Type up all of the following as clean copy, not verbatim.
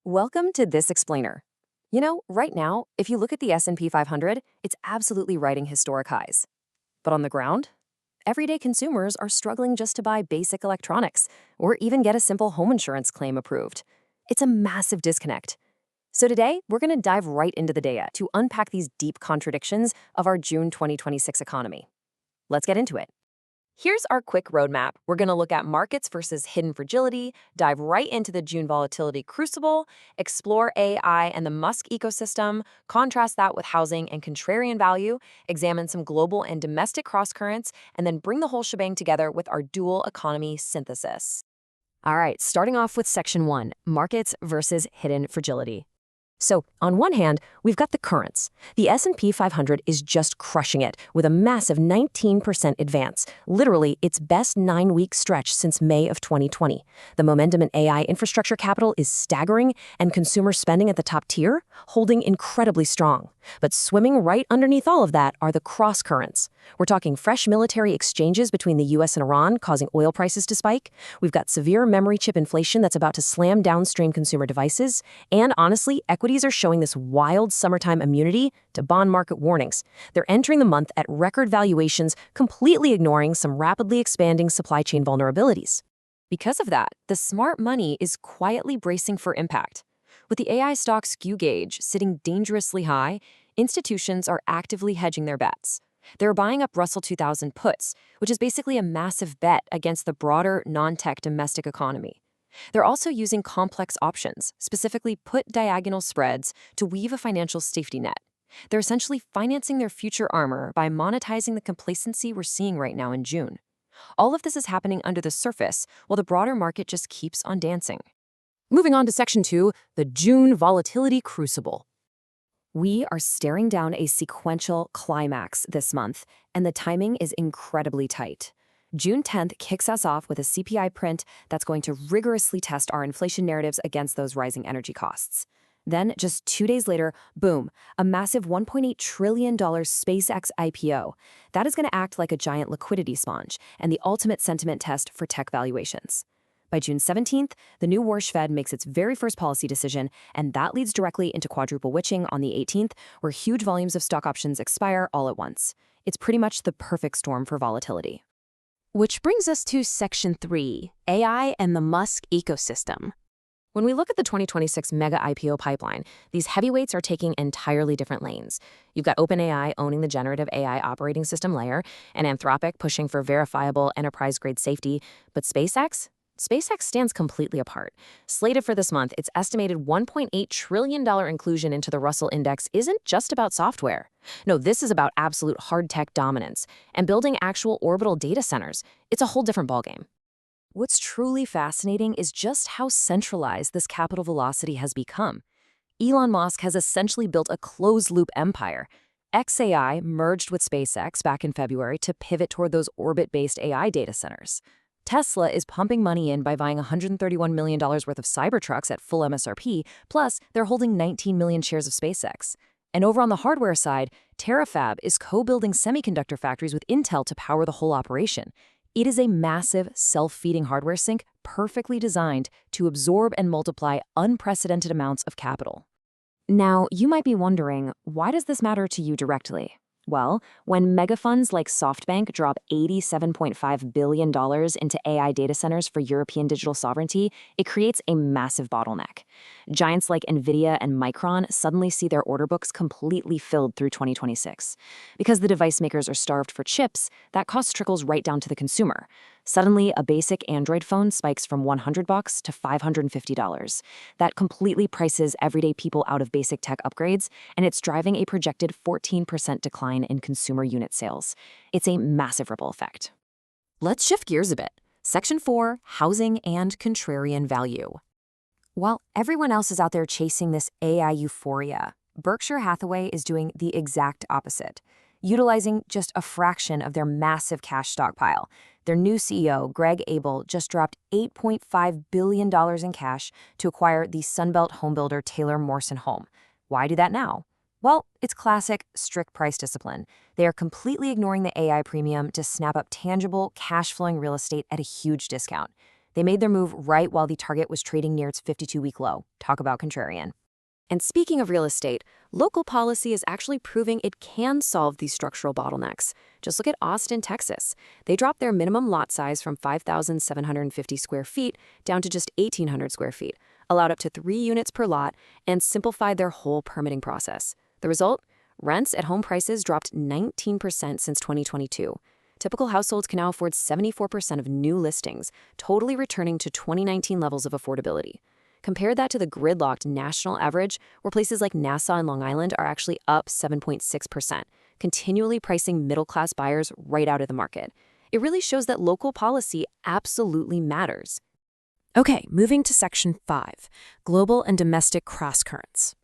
Welcome to This Explainer. You know, right now, if you look at the S&P 500, it's absolutely writing historic highs. But on the ground, everyday consumers are struggling just to buy basic electronics or even get a simple home insurance claim approved. It's a massive disconnect. So today, we're going to dive right into the data to unpack these deep contradictions of our June 2026 economy. Let's get into it. Here's our quick roadmap. We're going to look at markets versus hidden fragility, dive right into the June volatility crucible, explore AI and the Musk ecosystem, contrast that with housing and contrarian value, examine some global and domestic crosscurrents, and then bring the whole shebang together with our dual economy synthesis. All right, starting off with Section 1, markets versus hidden fragility. So, on one hand, we've got the currents. The S&P 500 is just crushing it with a massive 19% advance, literally its best 9-week stretch since May of 2020. The momentum in AI infrastructure capital is staggering, and consumer spending at the top tier holding incredibly strong. But swimming right underneath all of that are the crosscurrents. We're talking fresh military exchanges between the US and Iran causing oil prices to spike. We've got severe memory chip inflation that's about to slam downstream consumer devices. And honestly, equities are showing this wild summertime immunity to bond market warnings. They're entering the month at record valuations, completely ignoring some rapidly expanding supply chain vulnerabilities. Because of that, the smart money is quietly bracing for impact. With the AI stock skew gauge sitting dangerously high, institutions are actively hedging their bets. They're buying up Russell 2000 puts, which is basically a massive bet against the broader non-tech domestic economy. They're also using complex options, specifically put diagonal spreads, to weave a financial safety net. They're essentially financing their future armor by monetizing the complacency we're seeing right now in June. All of this is happening under the surface, while the broader market just keeps on dancing. Moving on to Section 2, the June volatility crucible. We are staring down a sequential climax this month, and the timing is incredibly tight. June 10th kicks us off with a CPI print that's going to rigorously test our inflation narratives against those rising energy costs. Then, just 2 days later, boom, a massive $1.8 trillion SpaceX IPO. That is going to act like a giant liquidity sponge and the ultimate sentiment test for tech valuations. By June 17th, the new Warsh Fed makes its very first policy decision, and that leads directly into quadruple witching on the 18th, where huge volumes of stock options expire all at once. It's pretty much the perfect storm for volatility. Which brings us to Section 3, AI and the Musk ecosystem. When we look at the 2026 mega IPO pipeline, these heavyweights are taking entirely different lanes. You've got OpenAI owning the generative AI operating system layer, and Anthropic pushing for verifiable enterprise-grade safety, but SpaceX stands completely apart. Slated for this month, its estimated $1.8 trillion inclusion into the Russell Index isn't just about software. No, this is about absolute hard tech dominance and building actual orbital data centers. It's a whole different ballgame. What's truly fascinating is just how centralized this capital velocity has become. Elon Musk has essentially built a closed-loop empire. xAI merged with SpaceX back in February to pivot toward those orbit-based AI data centers. Tesla is pumping money in by buying $131 million worth of Cybertrucks at full MSRP, plus they're holding 19 million shares of SpaceX. And over on the hardware side, Terafab is co-building semiconductor factories with Intel to power the whole operation. It is a massive, self-feeding hardware sink perfectly designed to absorb and multiply unprecedented amounts of capital. Now, you might be wondering, why does this matter to you directly? Well, when megafunds like SoftBank drop $87.5 billion into AI data centers for European digital sovereignty, it creates a massive bottleneck. Giants like NVIDIA and Micron suddenly see their order books completely filled through 2026. Because the device makers are starved for chips, that cost trickles right down to the consumer. Suddenly, a basic Android phone spikes from $100 to $550. That completely prices everyday people out of basic tech upgrades, and it's driving a projected 14% decline in consumer unit sales. It's a massive ripple effect. Let's shift gears a bit. Section 4, housing and contrarian value. While everyone else is out there chasing this AI euphoria, Berkshire Hathaway is doing the exact opposite. Utilizing just a fraction of their massive cash stockpile, their new CEO, Greg Abel, just dropped $8.5 billion in cash to acquire the Sunbelt homebuilder Taylor Morrison Home. Why do that now? Well, it's classic, strict price discipline. They are completely ignoring the AI premium to snap up tangible, cash-flowing real estate at a huge discount. They made their move right while the target was trading near its 52-week low. Talk about contrarian. And speaking of real estate, local policy is actually proving it can solve these structural bottlenecks. Just look at Austin, Texas. They dropped their minimum lot size from 5,750 square feet down to just 1,800 square feet, allowed up to 3 units per lot, and simplified their whole permitting process. The result? Rents at home prices dropped 19% since 2022. Typical households can now afford 74% of new listings, totally returning to 2019 levels of affordability. Compare that to the gridlocked national average, where places like Nassau and Long Island are actually up 7.6%, continually pricing middle-class buyers right out of the market. It really shows that local policy absolutely matters. Okay, moving to Section 5, Global and Domestic Crosscurrents.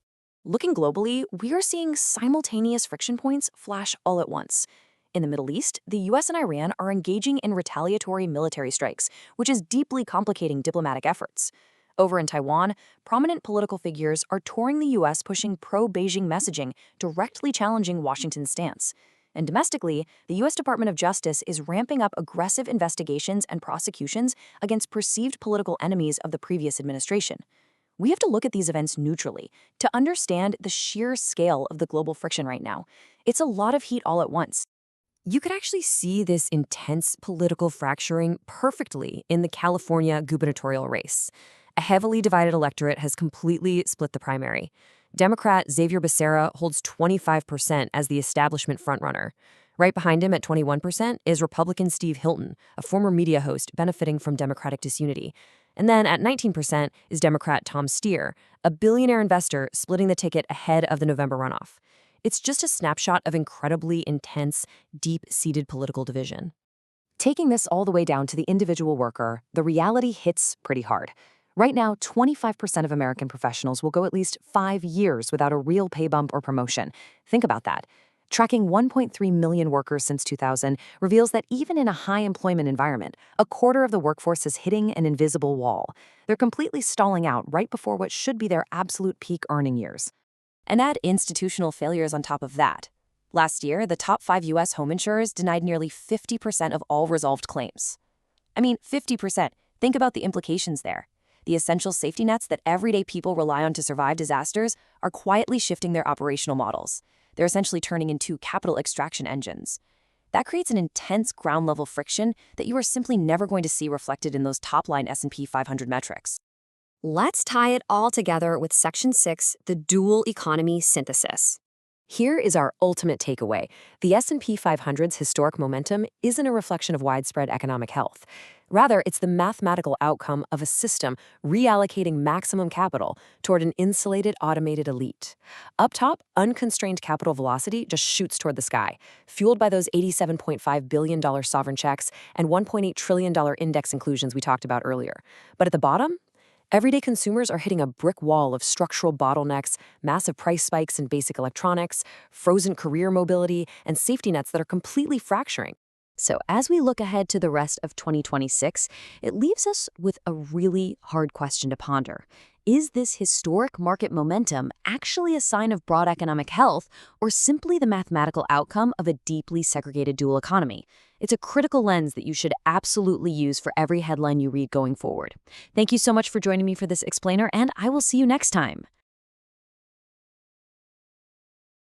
Looking globally, we are seeing simultaneous friction points flash all at once. In the Middle East, the US and Iran are engaging in retaliatory military strikes, which is deeply complicating diplomatic efforts. Over in Taiwan, prominent political figures are touring the US pushing pro-Beijing messaging, directly challenging Washington's stance. And domestically, the US Department of Justice is ramping up aggressive investigations and prosecutions against perceived political enemies of the previous administration. We have to look at these events neutrally to understand the sheer scale of the global friction right now. It's a lot of heat all at once. You could actually see this intense political fracturing perfectly in the California gubernatorial race. A heavily divided electorate has completely split the primary. Democrat Xavier Becerra holds 25% as the establishment frontrunner. Right behind him at 21% is Republican Steve Hilton, a former media host benefiting from Democratic disunity. And then at 19% is Democrat Tom Steyer, a billionaire investor splitting the ticket ahead of the November runoff. It's just a snapshot of incredibly intense, deep-seated political division. Taking this all the way down to the individual worker, the reality hits pretty hard. Right now, 25% of American professionals will go at least 5 years without a real pay bump or promotion. Think about that. Tracking 1.3 million workers since 2000 reveals that even in a high-employment environment, a quarter of the workforce is hitting an invisible wall. They're completely stalling out right before what should be their absolute peak earning years. And add institutional failures on top of that. Last year, the top 5 U.S. home insurers denied nearly 50% of all resolved claims. I mean, 50%. Think about the implications there. The essential safety nets that everyday people rely on to survive disasters are quietly shifting their operational models. They're essentially turning into capital extraction engines. That creates an intense ground-level friction that you are simply never going to see reflected in those top-line S&P 500 metrics. Let's tie it all together with Section 6, the dual economy synthesis. Here is our ultimate takeaway. The S&P 500's historic momentum isn't a reflection of widespread economic health. Rather, it's the mathematical outcome of a system reallocating maximum capital toward an insulated, automated elite. Up top, unconstrained capital velocity just shoots toward the sky, fueled by those $87.5 billion sovereign checks and $1.8 trillion index inclusions we talked about earlier. But at the bottom, everyday consumers are hitting a brick wall of structural bottlenecks, massive price spikes in basic electronics, frozen career mobility, and safety nets that are completely fracturing. So as we look ahead to the rest of 2026, it leaves us with a really hard question to ponder. Is this historic market momentum actually a sign of broad economic health, or simply the mathematical outcome of a deeply segregated dual economy? It's a critical lens that you should absolutely use for every headline you read going forward. Thank you so much for joining me for this explainer, and I will see you next time.